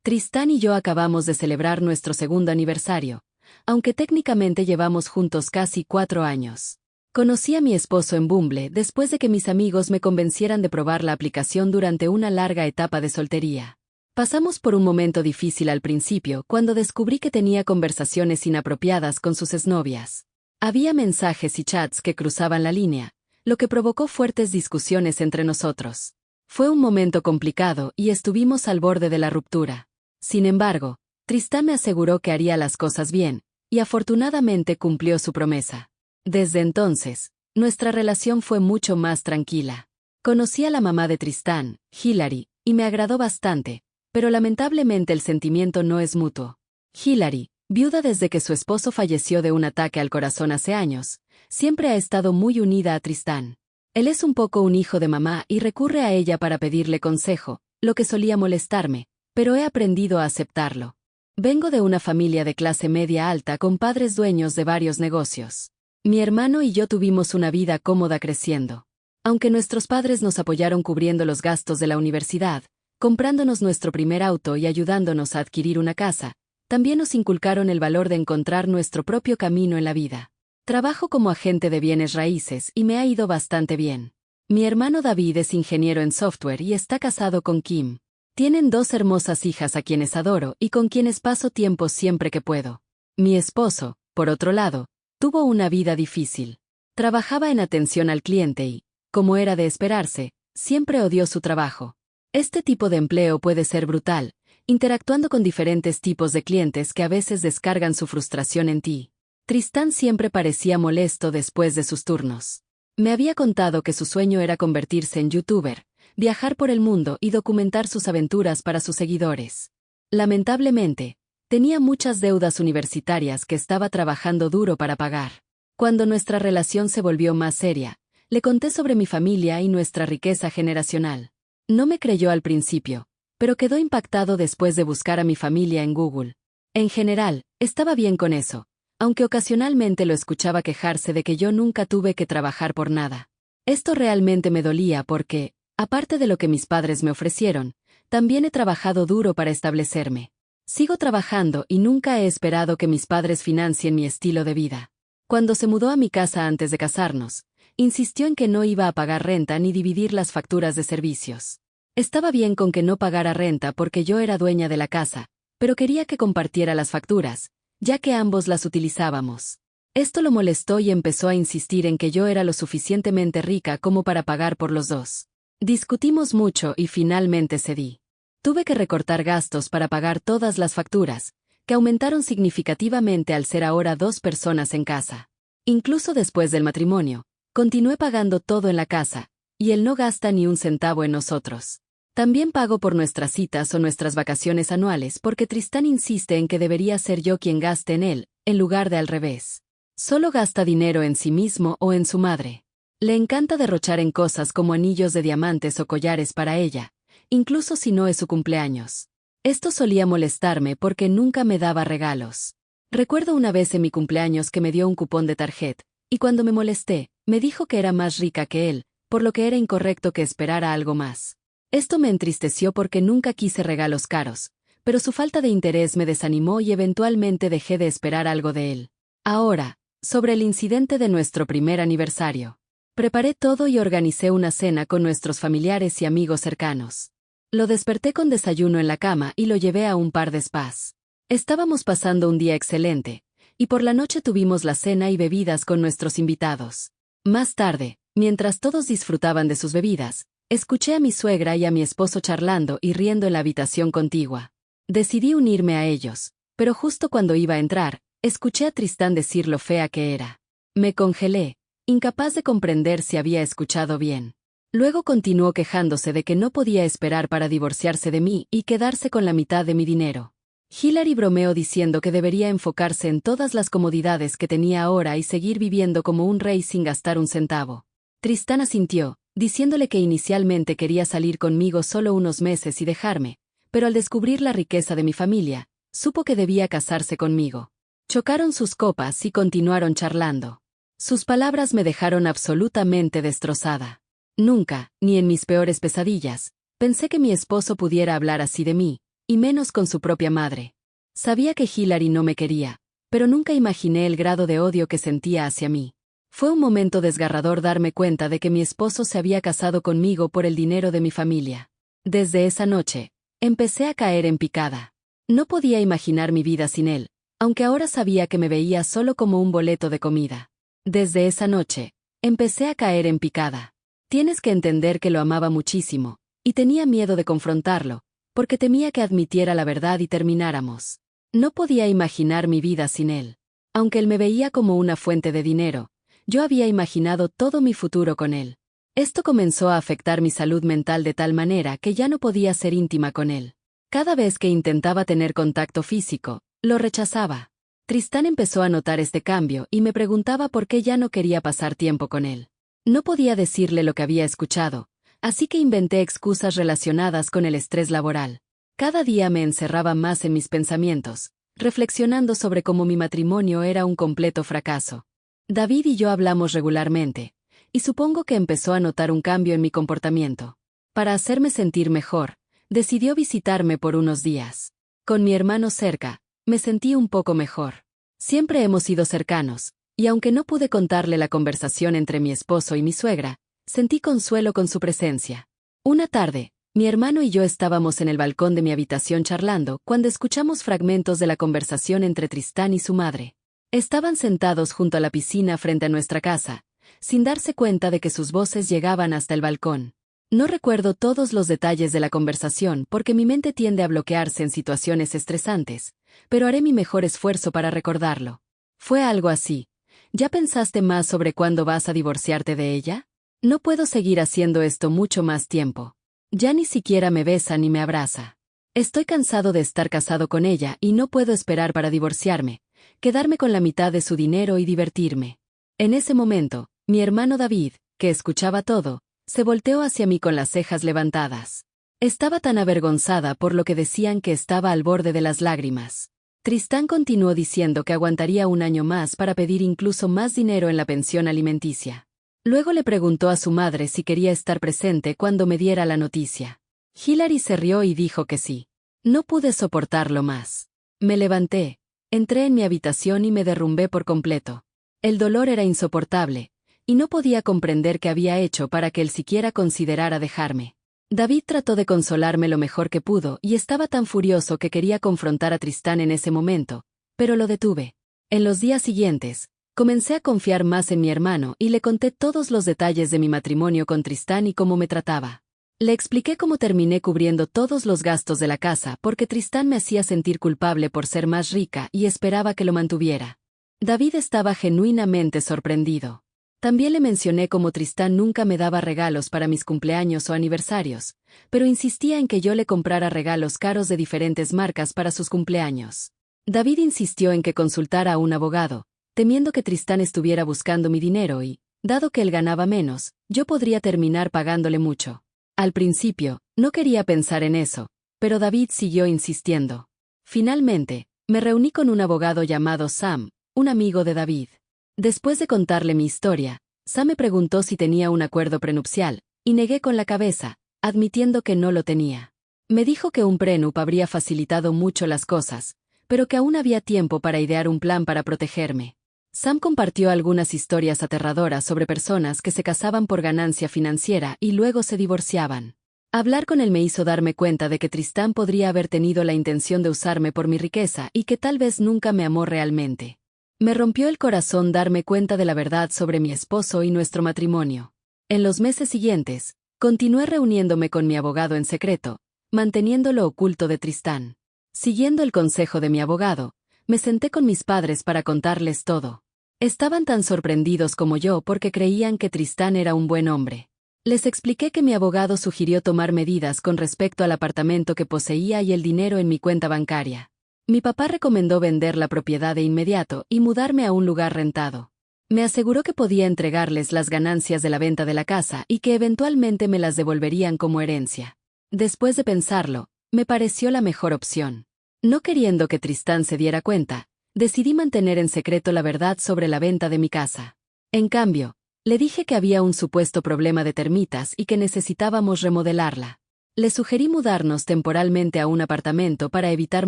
Tristán y yo acabamos de celebrar nuestro segundo aniversario, aunque técnicamente llevamos juntos casi 4 años. Conocí a mi esposo en Bumble después de que mis amigos me convencieran de probar la aplicación durante una larga etapa de soltería. Pasamos por un momento difícil al principio cuando descubrí que tenía conversaciones inapropiadas con sus exnovias. Había mensajes y chats que cruzaban la línea, lo que provocó fuertes discusiones entre nosotros. Fue un momento complicado y estuvimos al borde de la ruptura. Sin embargo, Tristán me aseguró que haría las cosas bien, y afortunadamente cumplió su promesa. Desde entonces, nuestra relación fue mucho más tranquila. Conocí a la mamá de Tristán, Hilary, y me agradó bastante, pero lamentablemente el sentimiento no es mutuo. Hilary, viuda desde que su esposo falleció de un ataque al corazón hace años, siempre ha estado muy unida a Tristán. Él es un poco un hijo de mamá y recurre a ella para pedirle consejo, lo que solía molestarme, pero he aprendido a aceptarlo. Vengo de una familia de clase media alta con padres dueños de varios negocios. Mi hermano y yo tuvimos una vida cómoda creciendo. Aunque nuestros padres nos apoyaron cubriendo los gastos de la universidad, comprándonos nuestro primer auto y ayudándonos a adquirir una casa, también nos inculcaron el valor de encontrar nuestro propio camino en la vida. Trabajo como agente de bienes raíces y me ha ido bastante bien. Mi hermano David es ingeniero en software y está casado con Kim. Tienen 2 hermosas hijas a quienes adoro y con quienes paso tiempo siempre que puedo. Mi esposo, por otro lado, tuvo una vida difícil. Trabajaba en atención al cliente y, como era de esperarse, siempre odió su trabajo. Este tipo de empleo puede ser brutal, interactuando con diferentes tipos de clientes que a veces descargan su frustración en ti. Tristán siempre parecía molesto después de sus turnos. Me había contado que su sueño era convertirse en youtuber, viajar por el mundo y documentar sus aventuras para sus seguidores. Lamentablemente, tenía muchas deudas universitarias que estaba trabajando duro para pagar. Cuando nuestra relación se volvió más seria, le conté sobre mi familia y nuestra riqueza generacional. No me creyó al principio, pero quedó impactado después de buscar a mi familia en Google. En general, estaba bien con eso, aunque ocasionalmente lo escuchaba quejarse de que yo nunca tuve que trabajar por nada. Esto realmente me dolía porque, aparte de lo que mis padres me ofrecieron, también he trabajado duro para establecerme. Sigo trabajando y nunca he esperado que mis padres financien mi estilo de vida. Cuando se mudó a mi casa antes de casarnos, insistió en que no iba a pagar renta ni dividir las facturas de servicios. Estaba bien con que no pagara renta porque yo era dueña de la casa, pero quería que compartiera las facturas, ya que ambos las utilizábamos. Esto lo molestó y empezó a insistir en que yo era lo suficientemente rica como para pagar por los dos. Discutimos mucho y finalmente cedí. Tuve que recortar gastos para pagar todas las facturas, que aumentaron significativamente al ser ahora 2 personas en casa. Incluso después del matrimonio, continué pagando todo en la casa, y él no gasta ni un centavo en nosotros. También pago por nuestras citas o nuestras vacaciones anuales porque Tristán insiste en que debería ser yo quien gaste en él, en lugar de al revés. Solo gasta dinero en sí mismo o en su madre. Le encanta derrochar en cosas como anillos de diamantes o collares para ella, incluso si no es su cumpleaños. Esto solía molestarme porque nunca me daba regalos. Recuerdo una vez en mi cumpleaños que me dio un cupón de tarjeta, y cuando me molesté, me dijo que era más rica que él, por lo que era incorrecto que esperara algo más. Esto me entristeció porque nunca quise regalos caros, pero su falta de interés me desanimó y eventualmente dejé de esperar algo de él. Ahora, sobre el incidente de nuestro primer aniversario. Preparé todo y organicé una cena con nuestros familiares y amigos cercanos. Lo desperté con desayuno en la cama y lo llevé a un par de spas. Estábamos pasando un día excelente, y por la noche tuvimos la cena y bebidas con nuestros invitados. Más tarde, mientras todos disfrutaban de sus bebidas, escuché a mi suegra y a mi esposo charlando y riendo en la habitación contigua. Decidí unirme a ellos, pero justo cuando iba a entrar, escuché a Tristán decir lo fea que era. Me congelé, incapaz de comprender si había escuchado bien. Luego continuó quejándose de que no podía esperar para divorciarse de mí y quedarse con la mitad de mi dinero. Hilary bromeó diciendo que debería enfocarse en todas las comodidades que tenía ahora y seguir viviendo como un rey sin gastar un centavo. Tristán asintió, diciéndole que inicialmente quería salir conmigo solo unos meses y dejarme, pero al descubrir la riqueza de mi familia, supo que debía casarse conmigo. Chocaron sus copas y continuaron charlando. Sus palabras me dejaron absolutamente destrozada. Nunca, ni en mis peores pesadillas, pensé que mi esposo pudiera hablar así de mí, y menos con su propia madre. Sabía que Hilary no me quería, pero nunca imaginé el grado de odio que sentía hacia mí. Fue un momento desgarrador darme cuenta de que mi esposo se había casado conmigo por el dinero de mi familia. Desde esa noche, empecé a caer en picada. No podía imaginar mi vida sin él, aunque ahora sabía que me veía solo como un boleto de comida. Desde esa noche, empecé a caer en picada. Tienes que entender que lo amaba muchísimo, y tenía miedo de confrontarlo, porque temía que admitiera la verdad y termináramos. No podía imaginar mi vida sin él. Aunque él me veía como una fuente de dinero, yo había imaginado todo mi futuro con él. Esto comenzó a afectar mi salud mental de tal manera que ya no podía ser íntima con él. Cada vez que intentaba tener contacto físico, lo rechazaba. Tristán empezó a notar este cambio y me preguntaba por qué ya no quería pasar tiempo con él. No podía decirle lo que había escuchado, así que inventé excusas relacionadas con el estrés laboral. Cada día me encerraba más en mis pensamientos, reflexionando sobre cómo mi matrimonio era un completo fracaso. David y yo hablamos regularmente, y supongo que empezó a notar un cambio en mi comportamiento. Para hacerme sentir mejor, decidió visitarme por unos días. Con mi hermano cerca, me sentí un poco mejor. Siempre hemos sido cercanos, y aunque no pude contarle la conversación entre mi esposo y mi suegra, sentí consuelo con su presencia. Una tarde, mi hermano y yo estábamos en el balcón de mi habitación charlando cuando escuchamos fragmentos de la conversación entre Tristán y su madre. Estaban sentados junto a la piscina frente a nuestra casa, sin darse cuenta de que sus voces llegaban hasta el balcón. No recuerdo todos los detalles de la conversación porque mi mente tiende a bloquearse en situaciones estresantes, pero haré mi mejor esfuerzo para recordarlo. Fue algo así. ¿Ya pensaste más sobre cuándo vas a divorciarte de ella? No puedo seguir haciendo esto mucho más tiempo. Ya ni siquiera me besa ni me abraza. Estoy cansado de estar casado con ella y no puedo esperar para divorciarme, quedarme con la mitad de su dinero y divertirme. En ese momento, mi hermano David, que escuchaba todo, se volteó hacia mí con las cejas levantadas. Estaba tan avergonzada por lo que decían que estaba al borde de las lágrimas. Tristán continuó diciendo que aguantaría un año más para pedir incluso más dinero en la pensión alimenticia. Luego le preguntó a su madre si quería estar presente cuando me diera la noticia. Hilary se rió y dijo que sí. No pude soportarlo más. Me levanté, entré en mi habitación y me derrumbé por completo. El dolor era insoportable, y no podía comprender qué había hecho para que él siquiera considerara dejarme. David trató de consolarme lo mejor que pudo y estaba tan furioso que quería confrontar a Tristán en ese momento, pero lo detuve. En los días siguientes, comencé a confiar más en mi hermano y le conté todos los detalles de mi matrimonio con Tristán y cómo me trataba. Le expliqué cómo terminé cubriendo todos los gastos de la casa porque Tristán me hacía sentir culpable por ser más rica y esperaba que lo mantuviera. David estaba genuinamente sorprendido. También le mencioné cómo Tristán nunca me daba regalos para mis cumpleaños o aniversarios, pero insistía en que yo le comprara regalos caros de diferentes marcas para sus cumpleaños. David insistió en que consultara a un abogado, temiendo que Tristán estuviera buscando mi dinero y, dado que él ganaba menos, yo podría terminar pagándole mucho. Al principio, no quería pensar en eso, pero David siguió insistiendo. Finalmente, me reuní con un abogado llamado Sam, un amigo de David. Después de contarle mi historia, Sam me preguntó si tenía un acuerdo prenupcial, y negué con la cabeza, admitiendo que no lo tenía. Me dijo que un prenup habría facilitado mucho las cosas, pero que aún había tiempo para idear un plan para protegerme. Sam compartió algunas historias aterradoras sobre personas que se casaban por ganancia financiera y luego se divorciaban. Hablar con él me hizo darme cuenta de que Tristán podría haber tenido la intención de usarme por mi riqueza y que tal vez nunca me amó realmente. Me rompió el corazón darme cuenta de la verdad sobre mi esposo y nuestro matrimonio. En los meses siguientes, continué reuniéndome con mi abogado en secreto, manteniéndolo oculto de Tristán. Siguiendo el consejo de mi abogado, me senté con mis padres para contarles todo. Estaban tan sorprendidos como yo porque creían que Tristán era un buen hombre. Les expliqué que mi abogado sugirió tomar medidas con respecto al apartamento que poseía y el dinero en mi cuenta bancaria. Mi papá recomendó vender la propiedad de inmediato y mudarme a un lugar rentado. Me aseguró que podía entregarles las ganancias de la venta de la casa y que eventualmente me las devolverían como herencia. Después de pensarlo, me pareció la mejor opción. No queriendo que Tristán se diera cuenta, decidí mantener en secreto la verdad sobre la venta de mi casa. En cambio, le dije que había un supuesto problema de termitas y que necesitábamos remodelarla. Le sugerí mudarnos temporalmente a un apartamento para evitar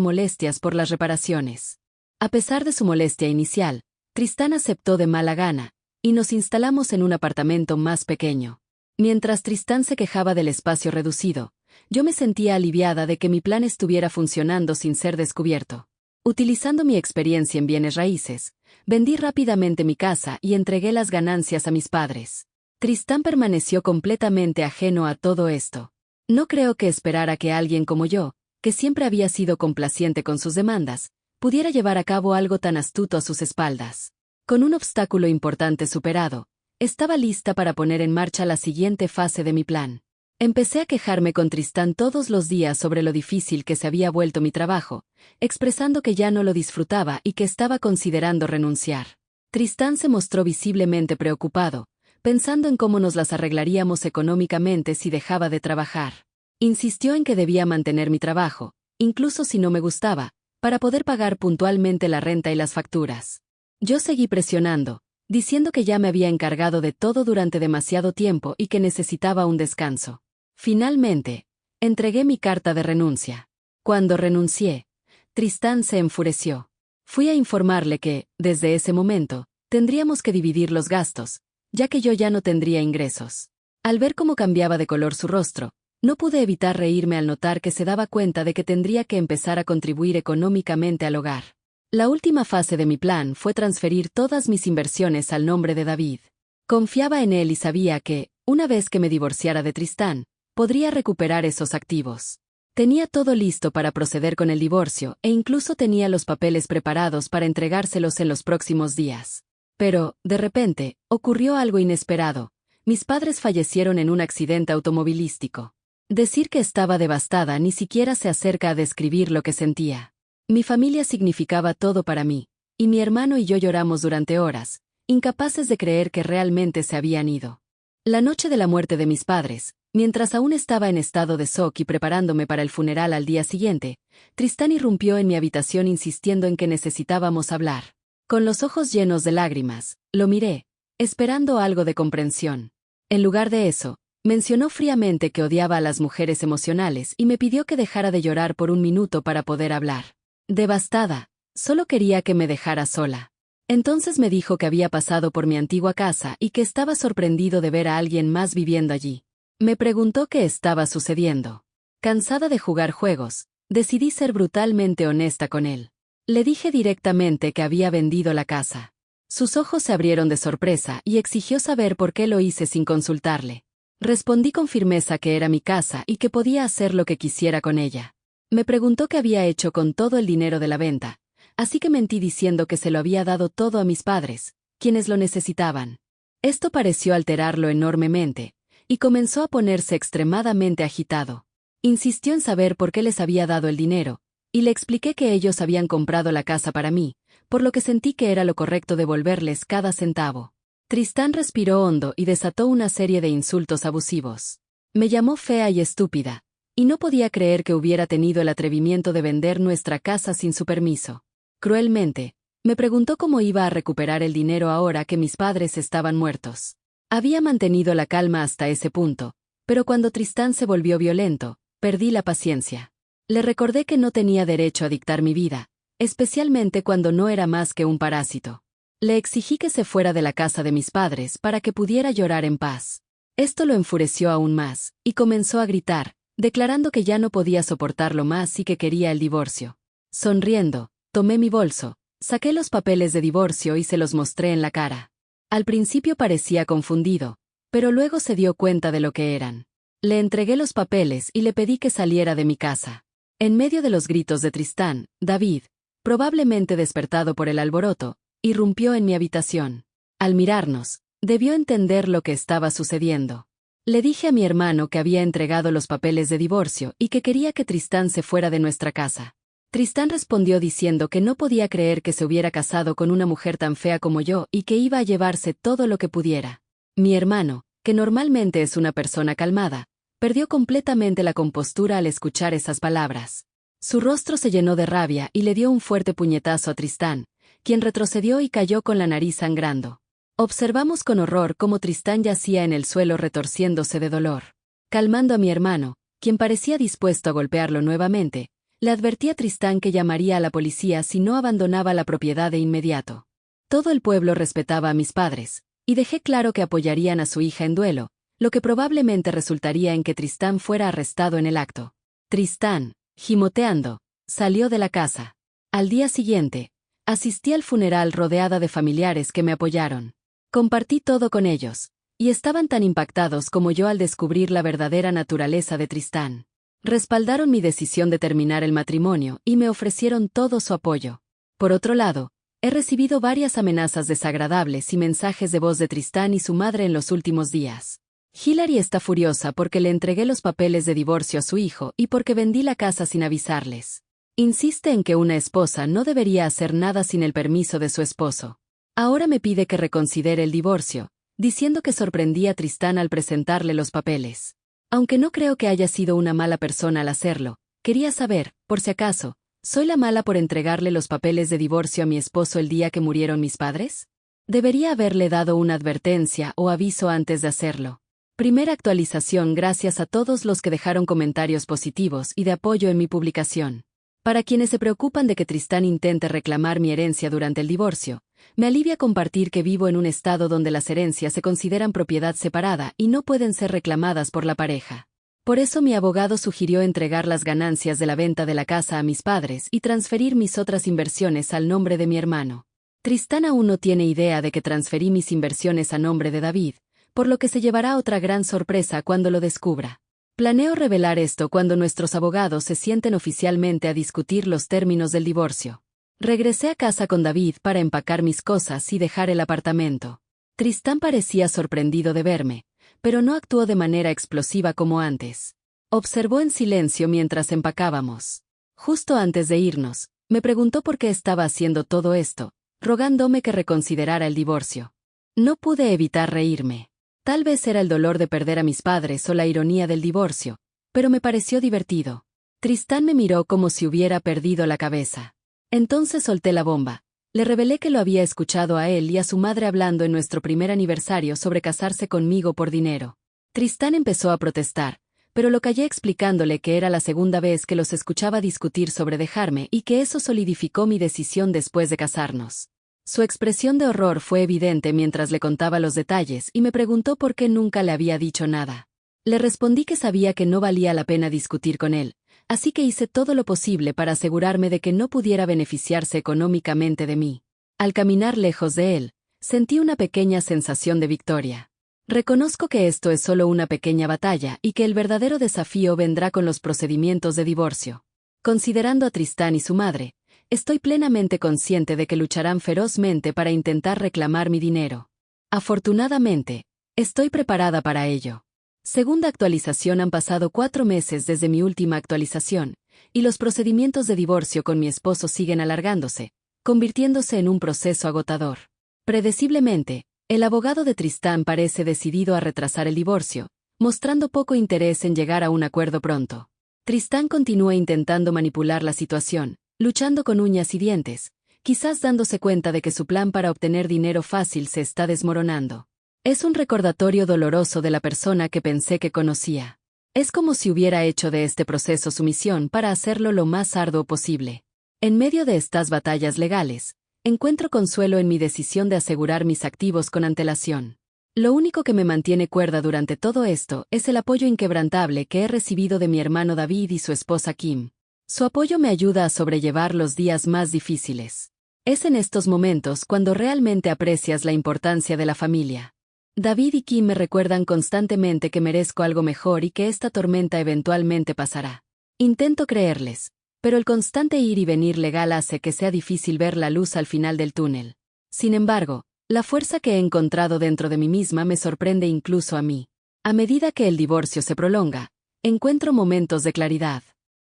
molestias por las reparaciones. A pesar de su molestia inicial, Tristán aceptó de mala gana, y nos instalamos en un apartamento más pequeño. Mientras Tristán se quejaba del espacio reducido, yo me sentía aliviada de que mi plan estuviera funcionando sin ser descubierto. Utilizando mi experiencia en bienes raíces, vendí rápidamente mi casa y entregué las ganancias a mis padres. Tristán permaneció completamente ajeno a todo esto. No creo que esperara que alguien como yo, que siempre había sido complaciente con sus demandas, pudiera llevar a cabo algo tan astuto a sus espaldas. Con un obstáculo importante superado, estaba lista para poner en marcha la siguiente fase de mi plan. Empecé a quejarme con Tristán todos los días sobre lo difícil que se había vuelto mi trabajo, expresando que ya no lo disfrutaba y que estaba considerando renunciar. Tristán se mostró visiblemente preocupado, pensando en cómo nos las arreglaríamos económicamente si dejaba de trabajar. Insistió en que debía mantener mi trabajo, incluso si no me gustaba, para poder pagar puntualmente la renta y las facturas. Yo seguí presionando, diciendo que ya me había encargado de todo durante demasiado tiempo y que necesitaba un descanso. Finalmente, entregué mi carta de renuncia. Cuando renuncié, Tristán se enfureció. Fui a informarle que, desde ese momento, tendríamos que dividir los gastos, ya que yo ya no tendría ingresos. Al ver cómo cambiaba de color su rostro, no pude evitar reírme al notar que se daba cuenta de que tendría que empezar a contribuir económicamente al hogar. La última fase de mi plan fue transferir todas mis inversiones al nombre de David. Confiaba en él y sabía que, una vez que me divorciara de Tristán, podría recuperar esos activos. Tenía todo listo para proceder con el divorcio e incluso tenía los papeles preparados para entregárselos en los próximos días. Pero, de repente, ocurrió algo inesperado. Mis padres fallecieron en un accidente automovilístico. Decir que estaba devastada ni siquiera se acerca a describir lo que sentía. Mi familia significaba todo para mí, y mi hermano y yo lloramos durante horas, incapaces de creer que realmente se habían ido. La noche de la muerte de mis padres, mientras aún estaba en estado de shock y preparándome para el funeral al día siguiente, Tristán irrumpió en mi habitación insistiendo en que necesitábamos hablar. Con los ojos llenos de lágrimas, lo miré, esperando algo de comprensión. En lugar de eso, mencionó fríamente que odiaba a las mujeres emocionales y me pidió que dejara de llorar por un minuto para poder hablar. Devastada, solo quería que me dejara sola. Entonces me dijo que había pasado por mi antigua casa y que estaba sorprendido de ver a alguien más viviendo allí. Me preguntó qué estaba sucediendo. Cansada de jugar juegos, decidí ser brutalmente honesta con él. Le dije directamente que había vendido la casa. Sus ojos se abrieron de sorpresa y exigió saber por qué lo hice sin consultarle. Respondí con firmeza que era mi casa y que podía hacer lo que quisiera con ella. Me preguntó qué había hecho con todo el dinero de la venta, así que mentí diciendo que se lo había dado todo a mis padres, quienes lo necesitaban. Esto pareció alterarlo enormemente, y comenzó a ponerse extremadamente agitado. Insistió en saber por qué les había dado el dinero, y le expliqué que ellos habían comprado la casa para mí, por lo que sentí que era lo correcto devolverles cada centavo. Tristán respiró hondo y desató una serie de insultos abusivos. Me llamó fea y estúpida, y no podía creer que hubiera tenido el atrevimiento de vender nuestra casa sin su permiso. Cruelmente, me preguntó cómo iba a recuperar el dinero ahora que mis padres estaban muertos. Había mantenido la calma hasta ese punto, pero cuando Tristán se volvió violento, perdí la paciencia. Le recordé que no tenía derecho a dictar mi vida, especialmente cuando no era más que un parásito. Le exigí que se fuera de la casa de mis padres para que pudiera llorar en paz. Esto lo enfureció aún más, y comenzó a gritar, declarando que ya no podía soportarlo más y que quería el divorcio. Sonriendo, tomé mi bolso, saqué los papeles de divorcio y se los mostré en la cara. Al principio parecía confundido, pero luego se dio cuenta de lo que eran. Le entregué los papeles y le pedí que saliera de mi casa. En medio de los gritos de Tristán, David, probablemente despertado por el alboroto, irrumpió en mi habitación. Al mirarnos, debió entender lo que estaba sucediendo. Le dije a mi hermano que había entregado los papeles de divorcio y que quería que Tristán se fuera de nuestra casa. Tristán respondió diciendo que no podía creer que se hubiera casado con una mujer tan fea como yo y que iba a llevarse todo lo que pudiera. Mi hermano, que normalmente es una persona calmada, perdió completamente la compostura al escuchar esas palabras. Su rostro se llenó de rabia y le dio un fuerte puñetazo a Tristán, quien retrocedió y cayó con la nariz sangrando. Observamos con horror cómo Tristán yacía en el suelo retorciéndose de dolor. Calmando a mi hermano, quien parecía dispuesto a golpearlo nuevamente, le advertí a Tristán que llamaría a la policía si no abandonaba la propiedad de inmediato. Todo el pueblo respetaba a mis padres, y dejé claro que apoyarían a su hija en duelo, lo que probablemente resultaría en que Tristán fuera arrestado en el acto. Tristán, gimoteando, salió de la casa. Al día siguiente, asistí al funeral rodeada de familiares que me apoyaron. Compartí todo con ellos, y estaban tan impactados como yo al descubrir la verdadera naturaleza de Tristán. Respaldaron mi decisión de terminar el matrimonio y me ofrecieron todo su apoyo. Por otro lado, he recibido varias amenazas desagradables y mensajes de voz de Tristán y su madre en los últimos días. Hillary está furiosa porque le entregué los papeles de divorcio a su hijo y porque vendí la casa sin avisarles. Insiste en que una esposa no debería hacer nada sin el permiso de su esposo. Ahora me pide que reconsidere el divorcio, diciendo que sorprendí a Tristán al presentarle los papeles. Aunque no creo que haya sido una mala persona al hacerlo, quería saber, por si acaso, ¿soy la mala por entregarle los papeles de divorcio a mi esposo el día que murieron mis padres? Debería haberle dado una advertencia o aviso antes de hacerlo. Primera actualización gracias a todos los que dejaron comentarios positivos y de apoyo en mi publicación. Para quienes se preocupan de que Tristán intente reclamar mi herencia durante el divorcio, me alivia compartir que vivo en un estado donde las herencias se consideran propiedad separada y no pueden ser reclamadas por la pareja. Por eso mi abogado sugirió entregar las ganancias de la venta de la casa a mis padres y transferir mis otras inversiones al nombre de mi hermano. Tristán aún no tiene idea de que transferí mis inversiones a nombre de David, por lo que se llevará otra gran sorpresa cuando lo descubra. Planeo revelar esto cuando nuestros abogados se sienten oficialmente a discutir los términos del divorcio. Regresé a casa con David para empacar mis cosas y dejar el apartamento. Tristán parecía sorprendido de verme, pero no actuó de manera explosiva como antes. Observó en silencio mientras empacábamos. Justo antes de irnos, me preguntó por qué estaba haciendo todo esto, rogándome que reconsiderara el divorcio. No pude evitar reírme. Tal vez era el dolor de perder a mis padres o la ironía del divorcio, pero me pareció divertido. Tristán me miró como si hubiera perdido la cabeza. Entonces solté la bomba. Le revelé que lo había escuchado a él y a su madre hablando en nuestro primer aniversario sobre casarse conmigo por dinero. Tristán empezó a protestar, pero lo callé explicándole que era la segunda vez que los escuchaba discutir sobre dejarme y que eso solidificó mi decisión después de casarnos. Su expresión de horror fue evidente mientras le contaba los detalles y me preguntó por qué nunca le había dicho nada. Le respondí que sabía que no valía la pena discutir con él, así que hice todo lo posible para asegurarme de que no pudiera beneficiarse económicamente de mí. Al caminar lejos de él, sentí una pequeña sensación de victoria. Reconozco que esto es solo una pequeña batalla y que el verdadero desafío vendrá con los procedimientos de divorcio. Considerando a Tristán y su madre, estoy plenamente consciente de que lucharán ferozmente para intentar reclamar mi dinero. Afortunadamente, estoy preparada para ello. Segunda actualización. Han pasado 4 meses desde mi última actualización, y los procedimientos de divorcio con mi esposo siguen alargándose, convirtiéndose en un proceso agotador. Predeciblemente, el abogado de Tristán parece decidido a retrasar el divorcio, mostrando poco interés en llegar a un acuerdo pronto. Tristán continúa intentando manipular la situación, luchando con uñas y dientes, quizás dándose cuenta de que su plan para obtener dinero fácil se está desmoronando. Es un recordatorio doloroso de la persona que pensé que conocía. Es como si hubiera hecho de este proceso su misión para hacerlo lo más arduo posible. En medio de estas batallas legales, encuentro consuelo en mi decisión de asegurar mis activos con antelación. Lo único que me mantiene cuerda durante todo esto es el apoyo inquebrantable que he recibido de mi hermano David y su esposa Kim. Su apoyo me ayuda a sobrellevar los días más difíciles. Es en estos momentos cuando realmente aprecias la importancia de la familia. David y Kim me recuerdan constantemente que merezco algo mejor y que esta tormenta eventualmente pasará. Intento creerles, pero el constante ir y venir legal hace que sea difícil ver la luz al final del túnel. Sin embargo, la fuerza que he encontrado dentro de mí misma me sorprende incluso a mí. A medida que el divorcio se prolonga, encuentro momentos de claridad.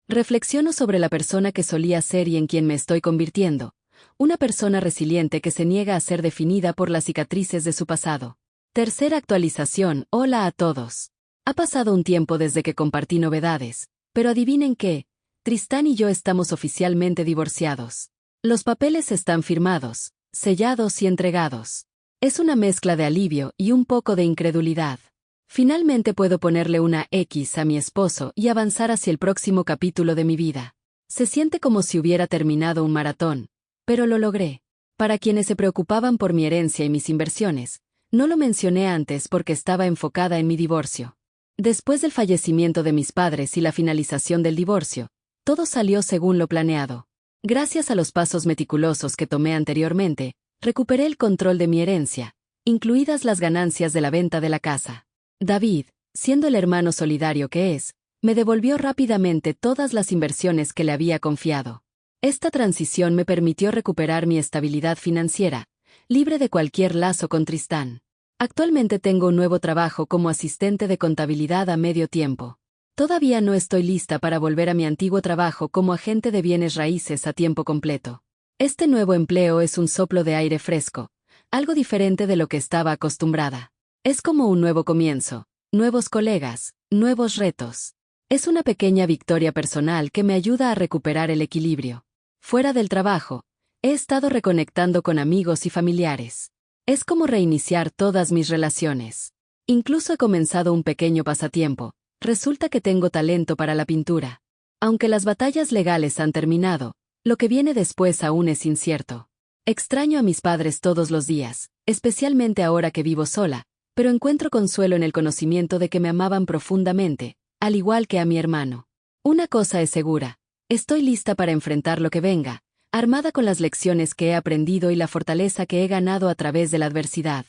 Reflexiono sobre la persona que solía ser y en quien me estoy convirtiendo, una persona resiliente que se niega a ser definida por las cicatrices de su pasado. Tercera actualización. Hola a todos. Ha pasado un tiempo desde que compartí novedades, pero adivinen qué, Tristán y yo estamos oficialmente divorciados. Los papeles están firmados, sellados y entregados. Es una mezcla de alivio y un poco de incredulidad. Finalmente puedo ponerle una X a mi esposo y avanzar hacia el próximo capítulo de mi vida. Se siente como si hubiera terminado un maratón, pero lo logré. Para quienes se preocupaban por mi herencia y mis inversiones, no lo mencioné antes porque estaba enfocada en mi divorcio. Después del fallecimiento de mis padres y la finalización del divorcio, todo salió según lo planeado. Gracias a los pasos meticulosos que tomé anteriormente, recuperé el control de mi herencia, incluidas las ganancias de la venta de la casa. David, siendo el hermano solidario que es, me devolvió rápidamente todas las inversiones que le había confiado. Esta transición me permitió recuperar mi estabilidad financiera, libre de cualquier lazo con Tristán. Actualmente tengo un nuevo trabajo como asistente de contabilidad a medio tiempo. Todavía no estoy lista para volver a mi antiguo trabajo como agente de bienes raíces a tiempo completo. Este nuevo empleo es un soplo de aire fresco, algo diferente de lo que estaba acostumbrada. Es como un nuevo comienzo, nuevos colegas, nuevos retos. Es una pequeña victoria personal que me ayuda a recuperar el equilibrio. Fuera del trabajo, he estado reconectando con amigos y familiares. Es como reiniciar todas mis relaciones. Incluso he comenzado un pequeño pasatiempo. Resulta que tengo talento para la pintura. Aunque las batallas legales han terminado, lo que viene después aún es incierto. Extraño a mis padres todos los días, especialmente ahora que vivo sola, pero encuentro consuelo en el conocimiento de que me amaban profundamente, al igual que a mi hermano. Una cosa es segura, estoy lista para enfrentar lo que venga, armada con las lecciones que he aprendido y la fortaleza que he ganado a través de la adversidad.